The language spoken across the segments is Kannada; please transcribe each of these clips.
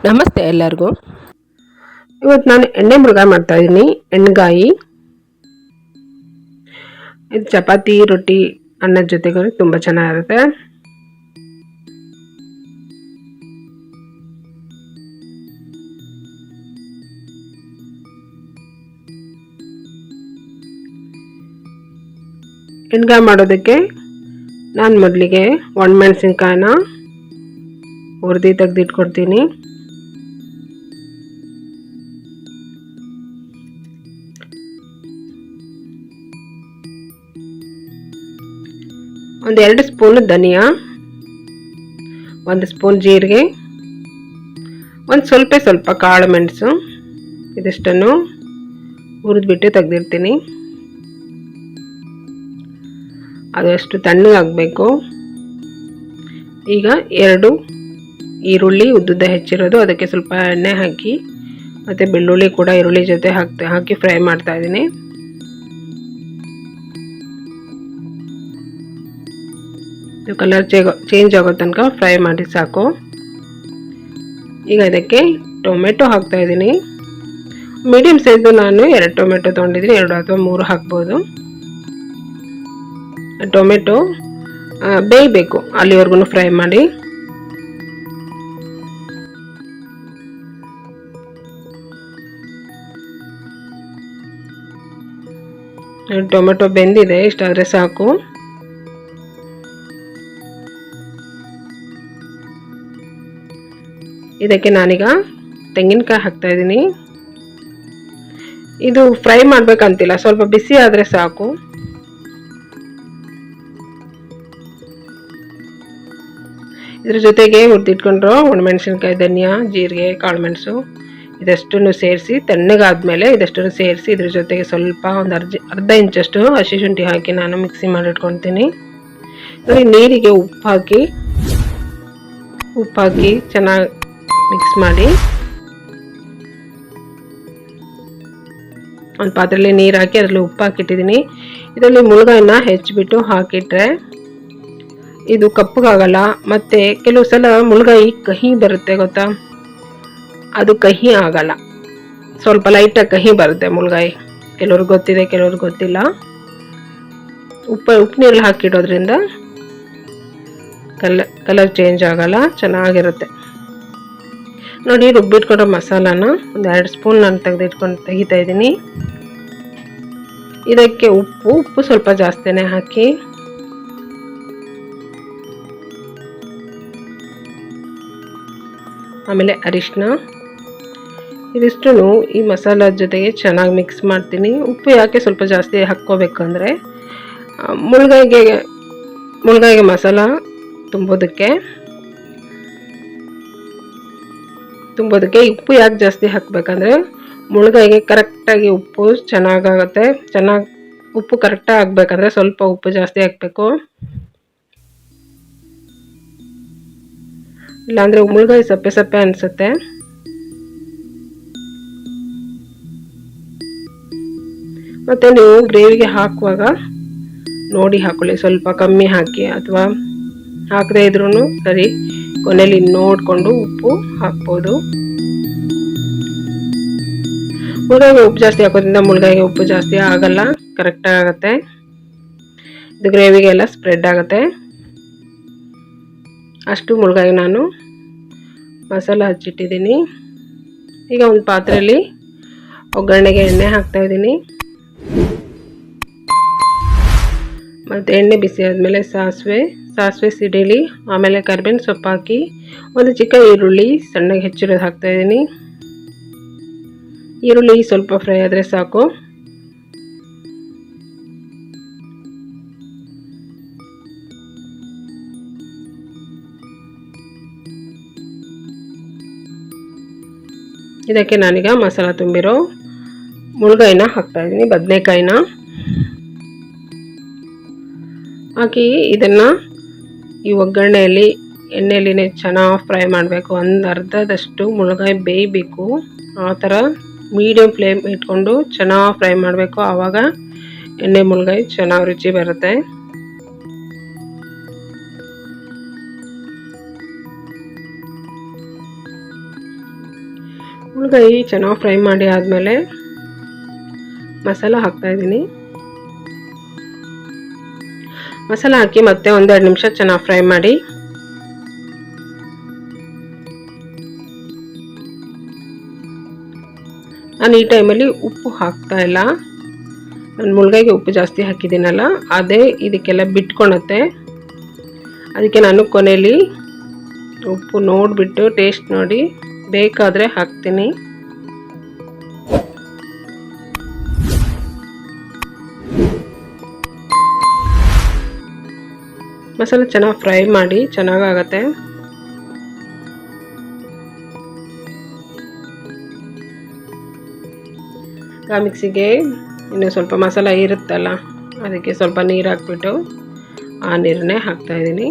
ನಮಸ್ತೆ ಎಲ್ಲರಿಗೂ. ಇವತ್ತು ನಾನು ಎಣ್ಣೆ ಮುಳುಗಾಯಿ ಮಾಡ್ತಾ ಇದ್ದೀನಿ. ಎಣ್ಣೆಗಾಯಿ ಇದು ಚಪಾತಿ ರೊಟ್ಟಿ ಅನ್ನದ ಜೊತೆಗೆ ತುಂಬ ಚೆನ್ನಾಗಿರುತ್ತೆ. ಎಣ್ಣೆಗಾಯಿ ಮಾಡೋದಕ್ಕೆ ನಾನು ಮೊದಲಿಗೆ ಒಣಮೆಣಸಿನ್ಕಾಯಿನ ಹುರಿದು ತೆಗೆದಿಟ್ಕೊಡ್ತೀನಿ. ಒಂದು 2 ಸ್ಪೂನ್ ಧನಿಯಾ, 1 ಸ್ಪೂನ್ ಜೀರಿಗೆ, ಒಂದು ಸ್ವಲ್ಪ ಕಾಳು ಮೆಣಸು, ಇದಿಷ್ಟನ್ನು ಹುರಿದ್ಬಿಟ್ಟು ತೆಗೆದಿರ್ತೀನಿ. ಅದಷ್ಟು ತಣ್ಣಗಾಗಬೇಕು. ಈಗ 2 ಈರುಳ್ಳಿ ಉದ್ದುದ್ದ ಹೆಚ್ಚಿರೋದು, ಅದಕ್ಕೆ ಸ್ವಲ್ಪ ಎಣ್ಣೆ ಹಾಕಿ ಮತ್ತು ಬೆಳ್ಳುಳ್ಳಿ ಕೂಡ ಈರುಳ್ಳಿ ಜೊತೆ ಹಾಕಿ ಫ್ರೈ ಮಾಡ್ತಾ ಇದ್ದೀನಿ. ಇದು ಕಲರ್ ಚೇಂಜ್ ಆಗೋ ತನಕ ಫ್ರೈ ಮಾಡಿ ಸಾಕು. ಈಗ ಇದಕ್ಕೆ ಟೊಮೆಟೊ ಹಾಕ್ತಾ ಇದ್ದೀನಿ. ಮೀಡಿಯಮ್ ಸೈಜು ನಾನು 2 ಟೊಮೆಟೊ ತೊಗೊಂಡಿದ್ದೀನಿ, 2 ಅಥವಾ 3 ಹಾಕ್ಬೋದು. ಟೊಮೆಟೊ ಬೇಯಬೇಕು, ಅಲ್ಲಿವರೆಗೂ ಫ್ರೈ ಮಾಡಿ. ಟೊಮೆಟೊ ಬೆಂದಿದೆ, ಇಷ್ಟಾದರೆ ಸಾಕು. ಇದಕ್ಕೆ ನಾನೀಗ ತೆಂಗಿನಕಾಯಿ ಹಾಕ್ತಾ ಇದ್ದೀನಿ. ಇದು ಫ್ರೈ ಮಾಡಬೇಕಂತಿಲ್ಲ, ಸ್ವಲ್ಪ ಬಿಸಿ ಆದರೆ ಸಾಕು. ಇದ್ರ ಜೊತೆಗೆ ಹುರಿದಿಟ್ಕೊಂಡ್ರು ಒಣಮೆಣಸಿನ್ಕಾಯಿ, ಧನಿಯಾ, ಜೀರಿಗೆ, ಕಾಳುಮೆಣಸು ಇದಷ್ಟನ್ನು ಸೇರಿಸಿ ತಣ್ಣಗಾದ್ಮೇಲೆ ಇದಷ್ಟನ್ನು ಸೇರಿಸಿ ಇದ್ರ ಜೊತೆಗೆ ಸ್ವಲ್ಪ ಒಂದು ಅರ್ಧ ಇಂಚಷ್ಟು ಹಸಿ ಶುಂಠಿ ಹಾಕಿ ನಾನು ಮಿಕ್ಸಿ ಮಾಡಿಟ್ಕೊತೀನಿ. ನೀರಿಗೆ ಉಪ್ಪು ಹಾಕಿ ಚೆನ್ನಾಗಿ ಮಿಕ್ಸ್ ಮಾಡಿ ಒಂದು ಪಾತ್ರೆಯಲ್ಲಿ ನೀರು ಹಾಕಿ ಅದರಲ್ಲಿ ಉಪ್ಪು ಹಾಕಿಟ್ಟಿದ್ದೀನಿ. ಇದರಲ್ಲಿ ಮುಳುಗಾಯಿನ ಹೆಚ್ಚಿಬಿಟ್ಟು ಹಾಕಿಟ್ರೆ ಇದು ಕಪ್ಪಗಾಗಲ್ಲ. ಮತ್ತು ಕೆಲವು ಸಲ ಮುಳುಗಾಯಿ ಕಹಿ ಬರುತ್ತೆ ಗೊತ್ತಾ, ಅದು ಕಹಿ ಆಗಲ್ಲ. ಸ್ವಲ್ಪ ಲೈಟಾಗಿ ಕಹಿ ಬರುತ್ತೆ ಮುಳುಗಾಯಿ. ಕೆಲವ್ರಿಗೆ ಗೊತ್ತಿದೆ, ಕೆಲವ್ರಿಗೆ ಗೊತ್ತಿಲ್ಲ. ಉಪ್ಪು ನೀರಲ್ಲಿ ಹಾಕಿಡೋದ್ರಿಂದ ಕಲರ್ ಚೇಂಜ್ ಆಗಲ್ಲ, ಚೆನ್ನಾಗಿರುತ್ತೆ. ನೋಡಿ, ರುಬ್ಬಿಟ್ಕೊಂಡ್ರೆ ಮಸಾಲಾನ ಒಂದು 2 ಸ್ಪೂನ್ ನಾನು ತೆಗಿತಾ ಇದ್ದೀನಿ. ಇದಕ್ಕೆ ಉಪ್ಪು ಸ್ವಲ್ಪ ಜಾಸ್ತಿನೇ ಹಾಕಿ ಆಮೇಲೆ ಅರಿಶಿನ ಇದಿಷ್ಟು ಈ ಮಸಾಲ ಜೊತೆಗೆ ಚೆನ್ನಾಗಿ ಮಿಕ್ಸ್ ಮಾಡ್ತೀನಿ. ಉಪ್ಪು ಯಾಕೆ ಸ್ವಲ್ಪ ಜಾಸ್ತಿ ಹಾಕ್ಕೋಬೇಕಂದ್ರೆ ಮುಳುಗಾಯಿಗೆ ಮಸಾಲ ತುಂಬೋದಕ್ಕೆ ಉಪ್ಪು ಯಾಕೆ ಜಾಸ್ತಿ ಹಾಕಬೇಕಂದ್ರೆ ಮುಳುಗಾಯಿಗೆ ಕರೆಕ್ಟಾಗಿ ಉಪ್ಪು ಚೆನ್ನಾಗಾಗುತ್ತೆ. ಉಪ್ಪು ಕರೆಕ್ಟಾಗಿ ಹಾಕಬೇಕಂದ್ರೆ ಸ್ವಲ್ಪ ಉಪ್ಪು ಜಾಸ್ತಿ ಹಾಕಬೇಕು. ಇಲ್ಲಾಂದರೆ ಮುಳುಗಾಯಿ ಸಪ್ಪೆ ಅನಿಸುತ್ತೆ. ಮತ್ತು ನೀವು ಗ್ರೇವಿಗೆ ಹಾಕುವಾಗ ನೋಡಿ ಹಾಕೊಳ್ಳಿ, ಸ್ವಲ್ಪ ಕಮ್ಮಿ ಹಾಕಿ ಅಥವಾ ಹಾಕದೇ ಇದ್ರೂ ಸರಿ. ಕೊನೆಯಲ್ಲಿ ನೋಡಿಕೊಂಡು ಉಪ್ಪು ಹಾಕ್ಬೋದು. ಮುಳುಗಾಯಿಗೆ ಉಪ್ಪು ಜಾಸ್ತಿ ಹಾಕೋದ್ರಿಂದ ಮುಳುಗಾಯಿಗೆ ಉಪ್ಪು ಜಾಸ್ತಿ ಆಗಲ್ಲ, ಕರೆಕ್ಟಾಗಿ ಆಗುತ್ತೆ. ಇದು ಗ್ರೇವಿಗೆಲ್ಲ ಸ್ಪ್ರೆಡ್ ಆಗುತ್ತೆ. ಅಷ್ಟು ಮುಳುಗಾಯಿ ನಾನು ಮಸಾಲ ಹಚ್ಚಿಟ್ಟಿದ್ದೀನಿ. ಈಗ ಒಂದು ಪಾತ್ರೆಯಲ್ಲಿ ಒಗ್ಗರಣೆಗೆ ಎಣ್ಣೆ ಹಾಕ್ತಾಯಿದ್ದೀನಿ. ಮತ್ತು ಎಣ್ಣೆ ಬಿಸಿ ಆದಮೇಲೆ ಸಾಸಿವೆ ಸಿಡಿಲಿ, ಆಮೇಲೆ ಕರಿಬೇವಿನ ಸೊಪ್ಪು ಹಾಕಿ ಒಂದು ಚಿಕ್ಕ ಈರುಳ್ಳಿ ಸಣ್ಣಗೆ ಹೆಚ್ಚಿರೋದು ಹಾಕ್ತಾಯಿದ್ದೀನಿ. ಈರುಳ್ಳಿ ಸ್ವಲ್ಪ ಫ್ರೈ ಆದರೆ ಸಾಕು. ಇದಕ್ಕೆ ನಾನೀಗ ಮಸಾಲ ತುಂಬಿರೋ ಮುಳುಗಾಯಿನ ಹಾಕ್ತಾಯಿದ್ದೀನಿ, ಬದನೆಕಾಯಿನ ಹಾಕಿ ಇದನ್ನು ಈ ಒಗ್ಗರಣೆಯಲ್ಲಿ ಎಣ್ಣೆಯಲ್ಲಿನೇ ಚೆನ್ನಾಗಿ ಫ್ರೈ ಮಾಡಬೇಕು. ಒಂದು ಅರ್ಧದಷ್ಟು ಮುಳುಗಾಯಿ ಬೇಯಬೇಕು. ಆ ಥರ ಮೀಡಿಯಮ್ ಫ್ಲೇಮ್ ಇಟ್ಕೊಂಡು ಚೆನ್ನಾಗಿ ಫ್ರೈ ಮಾಡಬೇಕು. ಆವಾಗ ಎಣ್ಣೆ ಮುಳುಗಾಯಿ ಚೆನ್ನಾಗಿ ರುಚಿ ಬರುತ್ತೆ. ಮುಳ್ಗಾಯಿ ಚೆನ್ನಾಗಿ ಫ್ರೈ ಮಾಡಿ ಆದಮೇಲೆ ಮಸಾಲ ಹಾಕ್ತಾಯಿದ್ದೀನಿ. ಮಸಾಲ ಹಾಕಿ ಮತ್ತೆ 1-2 ನಿಮಿಷ ಚೆನ್ನಾಗಿ ಫ್ರೈ ಮಾಡಿ. ನಾನು ಈ ಟೈಮಲ್ಲಿ ಉಪ್ಪು ಹಾಕ್ತಾ ಇಲ್ಲ. ನಾನು ಮುಳ್ಗಾಯಿಗೆ ಉಪ್ಪು ಜಾಸ್ತಿ ಹಾಕಿದ್ದೀನಲ್ಲ, ಅದೇ ಇದಕ್ಕೆಲ್ಲ ಬಿಟ್ಕೊಳುತ್ತೆ. ಅದಕ್ಕೆ ನಾನು ಕೊನೆಯಲ್ಲಿ ಉಪ್ಪು ನೋಡಿಬಿಟ್ಟು ಟೇಸ್ಟ್ ನೋಡಿ ಬೇಕಾದರೆ ಹಾಕ್ತೀನಿ. ಮಸಾಲೆ ಚೆನ್ನಾಗಿ ಫ್ರೈ ಮಾಡಿ ಚೆನ್ನಾಗಾಗತ್ತೆ. ಮಿಕ್ಸಿಗೆ ಇನ್ನು ಸ್ವಲ್ಪ ಮಸಾಲ ಇರುತ್ತಲ್ಲ, ಅದಕ್ಕೆ ಸ್ವಲ್ಪ ನೀರು ಹಾಕ್ಬಿಟ್ಟು ಆ ನೀರನ್ನೇ ಹಾಕ್ತಾಯಿದ್ದೀನಿ.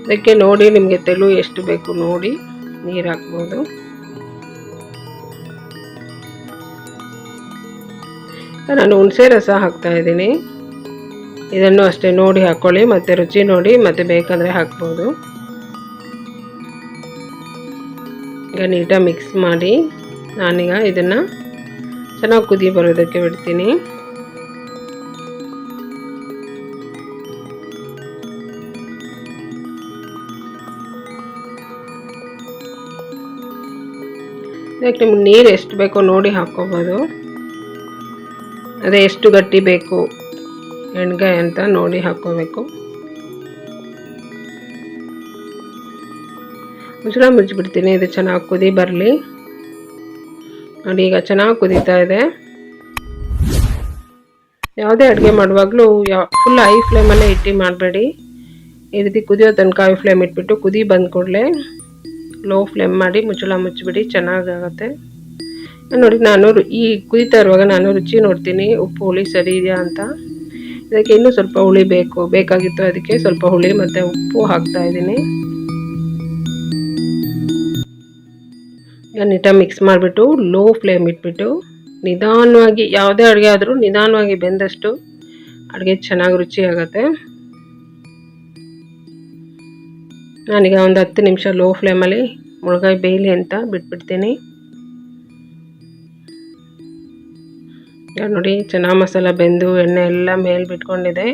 ಅದಕ್ಕೆ ನೋಡಿ ನಿಮಗೆ ತೆಳು ಎಷ್ಟು ಬೇಕು ನೋಡಿ ನೀರು ಹಾಕ್ಬೋದು. ನಾನು ಹುಣಸೆ ರಸ ಹಾಕ್ತಾಯಿದ್ದೀನಿ. ಇದನ್ನು ಅಷ್ಟೇ ನೋಡಿ ಹಾಕ್ಕೊಳ್ಳಿ, ಮತ್ತು ರುಚಿ ನೋಡಿ ಮತ್ತೆ ಬೇಕಂದರೆ ಹಾಕ್ಬೋದು. ಈಗ ನೀಟಾಗಿ ಮಿಕ್ಸ್ ಮಾಡಿ ನಾನೀಗ ಇದನ್ನು ಚೆನ್ನಾಗಿ ಕುದಿ ಬರೋದಕ್ಕೆ ಬಿಡ್ತೀನಿ. ಇದಕ್ಕೆ ನಿಮ್ಗೆ ನೀರು ಎಷ್ಟು ಬೇಕೋ ನೋಡಿ ಹಾಕ್ಕೋಬೋದು. ಅದೇ ಎಷ್ಟು ಗಟ್ಟಿ ಬೇಕು ಎಣ್ಗಾಯಿ ಅಂತ ನೋಡಿ ಹಾಕ್ಕೋಬೇಕು. ಮುಚ್ಚಳ ಮುಚ್ಚಿಬಿಡ್ತೀನಿ, ಇದು ಚೆನ್ನಾಗಿ ಕುದಿ ಬರಲಿ. ನೋಡಿ ಈಗ ಚೆನ್ನಾಗಿ ಕುದೀತಾ ಇದೆ. ಯಾವುದೇ ಅಡುಗೆ ಮಾಡುವಾಗಲೂ ಫುಲ್ ಹೈ ಫ್ಲೇಮಲ್ಲೇ ಇಟ್ಟು ಮಾಡಬೇಡಿ. ಈ ರೀತಿ ಕುದಿಯೋ ತನಕ ಹೈ ಫ್ಲೇಮ್ ಇಟ್ಬಿಟ್ಟು ಕುದಿ ಬಂದ ಕೂಡಲೇ ಲೋ ಫ್ಲೇಮ್ ಮಾಡಿ ಮುಚ್ಚಳ ಮುಚ್ಚಿಬಿಡಿ, ಚೆನ್ನಾಗಾಗತ್ತೆ. ನೋಡಿ ನಾನು ಈ ಕುದೀತಾ ಇರುವಾಗ ನಾನು ರುಚಿ ನೋಡ್ತೀನಿ, ಉಪ್ಪು ಹುಳಿ ಸರಿ ಇದೆಯಾ ಅಂತ. ಇದಕ್ಕೆ ಇನ್ನೂ ಸ್ವಲ್ಪ ಹುಳಿ ಬೇಕಾಗಿತ್ತು, ಅದಕ್ಕೆ ಸ್ವಲ್ಪ ಹುಳಿ ಮತ್ತು ಉಪ್ಪು ಹಾಕ್ತಾಯಿದ್ದೀನಿ. ನೀಟಾಗಿ ಮಿಕ್ಸ್ ಮಾಡಿಬಿಟ್ಟು ಲೋ ಫ್ಲೇಮ್ ಇಟ್ಬಿಟ್ಟು ನಿಧಾನವಾಗಿ, ಯಾವುದೇ ಅಡುಗೆ ಆದರೂ ನಿಧಾನವಾಗಿ ಬೆಂದಷ್ಟು ಅಡುಗೆ ಚೆನ್ನಾಗಿ ರುಚಿ ಆಗುತ್ತೆ. ನಾನೀಗ ಒಂದು 10 ನಿಮಿಷ ಲೋ ಫ್ಲೇಮಲ್ಲಿ ಮುಳ್ಗಾಯಿ ಬೇಯಲಿ ಅಂತ ಬಿಟ್ಬಿಡ್ತೀನಿ. ನೋಡಿ ಚೆನ್ನಾಗಿ ಮಸಾಲ ಬೆಂದು ಎಣ್ಣೆ ಎಲ್ಲ ಮೇಲೆ ಬಿಟ್ಕೊಂಡಿದೆ.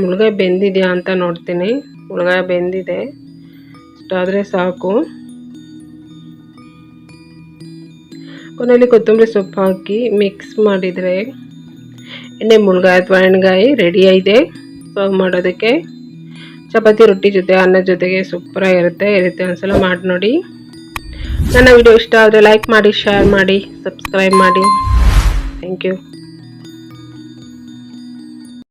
ಮುಳ್ಗಾಯಿ ಬೆಂದಿದೆಯಾ ಅಂತ ನೋಡ್ತೀನಿ. ಮುಳ್ಗಾಯಿ ಬೆಂದಿದೆ, ಇಷ್ಟಾದರೆ ಸಾಕು. ಕೊನೆಯಲ್ಲಿ ಕೊತ್ತಂಬರಿ ಸೊಪ್ಪು ಹಾಕಿ ಮಿಕ್ಸ್ ಮಾಡಿದರೆ ಎಣ್ಣೆ ಮುಳ್ಗಾಯಿ ಅಥವಾ ಎಣ್ಗಾಯಿ ರೆಡಿ ಇದೆ ಸರ್ವ್ ಮಾಡೋದಕ್ಕೆ. ಚಪಾತಿ ರೊಟ್ಟಿ ಜೊತೆ ಅನ್ನದ ಜೊತೆಗೆ ಸೂಪರಾಗಿರುತ್ತೆ. ಈ ರೀತಿ ಒಂದ್ಸಲ ಮಾಡಿ ನೋಡಿ. ನನ್ನ ವಿಡಿಯೋ ಇಷ್ಟ ಆದರೆ ಲೈಕ್ ಮಾಡಿ, ಶೇರ್ ಮಾಡಿ, ಸಬ್ಸ್ಕ್ರೈಬ್ ಮಾಡಿ. Thank you.